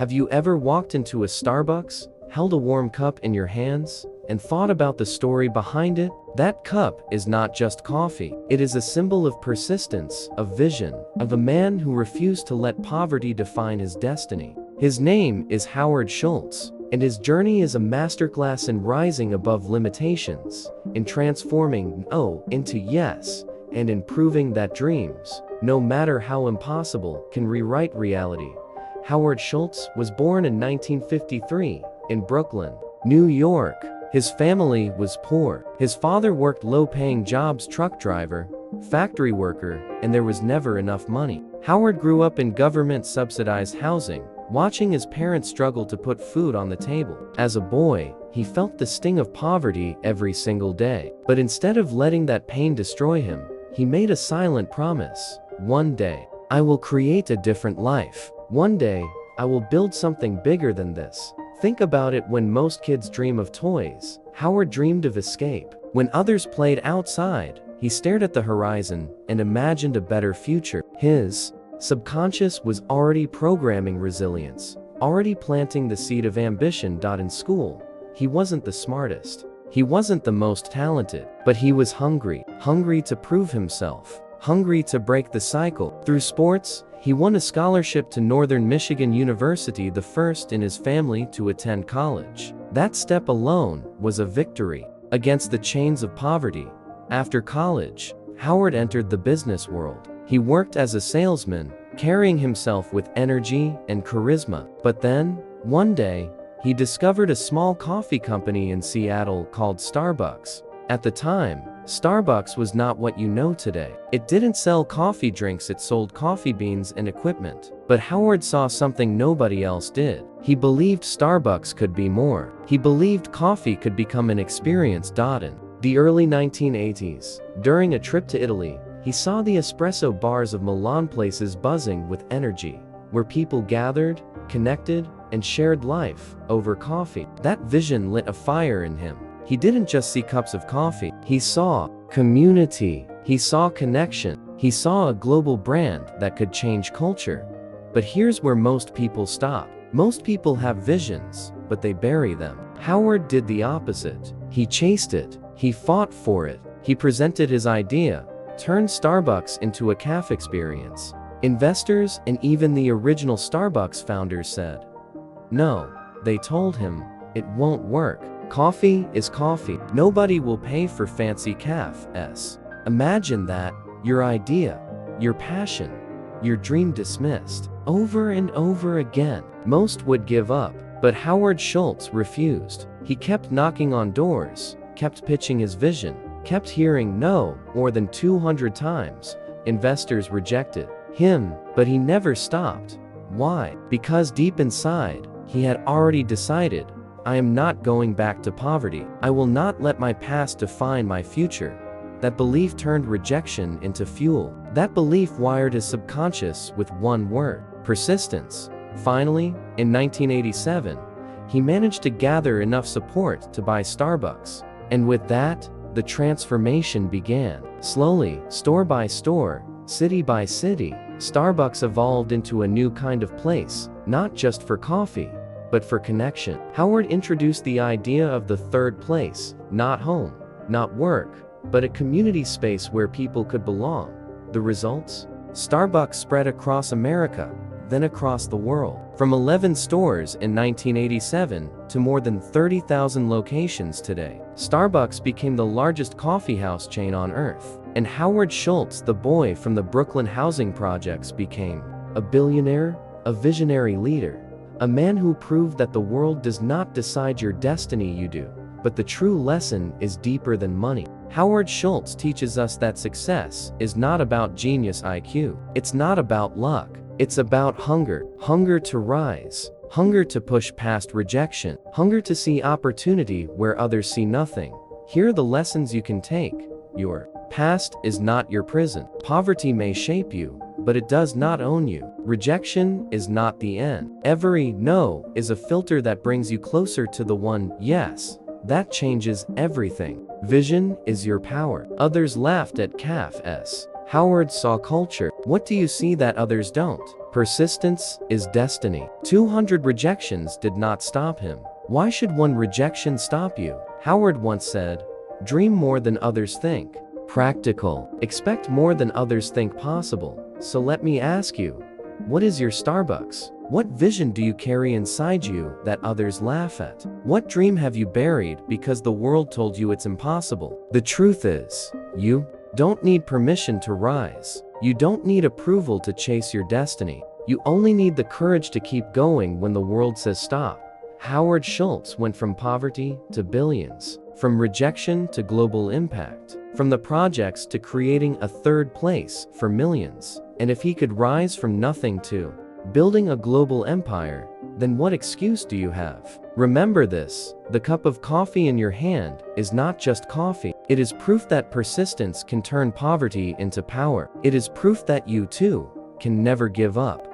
Have you ever walked into a Starbucks, held a warm cup in your hands, and thought about the story behind it? That cup is not just coffee. It is a symbol of persistence, of vision, of a man who refused to let poverty define his destiny. His name is Howard Schultz, and his journey is a masterclass in rising above limitations, in transforming no into yes, and in proving that dreams, no matter how impossible, can rewrite reality. Howard Schultz was born in 1953 in Brooklyn, New York. His family was poor. His father worked low-paying jobs: truck driver, factory worker, and there was never enough money. Howard grew up in government-subsidized housing, watching his parents struggle to put food on the table. As a boy, he felt the sting of poverty every single day. But instead of letting that pain destroy him, he made a silent promise. One day, I will create a different life. One day, I will build something bigger than this. Think about it. When most kids dream of toys, Howard dreamed of escape. When others played outside, he stared at the horizon and imagined a better future. His subconscious was already programming resilience, already planting the seed of ambition. In school, he wasn't the smartest. He wasn't the most talented, but he was hungry. Hungry to prove himself. Hungry to break the cycle. Through sports, he won a scholarship to Northern Michigan University, the first in his family to attend college. That step alone was a victory against the chains of poverty. After college, Howard entered the business world. He worked as a salesman, carrying himself with energy and charisma. But then, one day, he discovered a small coffee company in Seattle called Starbucks. At the time, Starbucks was not what you know today. It didn't sell coffee drinks, it sold coffee beans and equipment. But Howard saw something nobody else did. He believed Starbucks could be more. He believed coffee could become an experience. In the early 1980s, during a trip to Italy, he saw the espresso bars of Milan, places buzzing with energy, where people gathered, connected, and shared life over coffee. That vision lit a fire in him. He didn't just see cups of coffee. He saw community. He saw connection. He saw a global brand that could change culture. But here's where most people stop. Most people have visions, but they bury them. Howard did the opposite. He chased it. He fought for it. He presented his idea, turned Starbucks into a cafe experience. Investors and even the original Starbucks founders said no. They told him, it won't work. Coffee is coffee. Nobody will pay for fancy cafes. Imagine that. Your idea, your passion, your dream dismissed. Over and over again. Most would give up, but Howard Schultz refused. He kept knocking on doors, kept pitching his vision, kept hearing no more than 200 times. Investors rejected him, but he never stopped. Why? Because deep inside, he had already decided, I am not going back to poverty. I will not let my past define my future. That belief turned rejection into fuel. That belief wired his subconscious with one word: persistence. Finally, in 1987, he managed to gather enough support to buy Starbucks. And with that, the transformation began. Slowly, store by store, city by city, Starbucks evolved into a new kind of place, not just for coffee, but for connection. Howard introduced the idea of the third place, not home, not work, but a community space where people could belong. The results? Starbucks spread across America, then across the world. From 11 stores in 1987 to more than 30,000 locations today, Starbucks became the largest coffeehouse chain on earth. And Howard Schultz, the boy from the Brooklyn housing projects, became a billionaire, a visionary leader, a man who proved that the world does not decide your destiny, you do. But the true lesson is deeper than money. Howard Schultz teaches us that success is not about genius IQ. It's not about luck. It's about hunger. Hunger to rise. Hunger to push past rejection. Hunger to see opportunity where others see nothing. Here are the lessons you can take. Your past is not your prison. Poverty may shape you, but it does not own you. Rejection is not the end. Every no is a filter that brings you closer to the one yes. That changes everything. Vision is your power. Others laughed at cafes. Howard saw culture. What do you see that others don't? Persistence is destiny. 200 rejections did not stop him. Why should one rejection stop you? Howard once said, "Dream more than others think." Practical. Expect more than others think possible. So let me ask you, what is your Starbucks? What vision do you carry inside you that others laugh at? What dream have you buried because the world told you it's impossible? The truth is, you don't need permission to rise. You don't need approval to chase your destiny. You only need the courage to keep going when the world says stop. Howard Schultz went from poverty to billions, from rejection to global impact, from the projects to creating a third place for millions. And if he could rise from nothing to building a global empire, then what excuse do you have? Remember this, the cup of coffee in your hand is not just coffee. It is proof that persistence can turn poverty into power. It is proof that you too can never give up.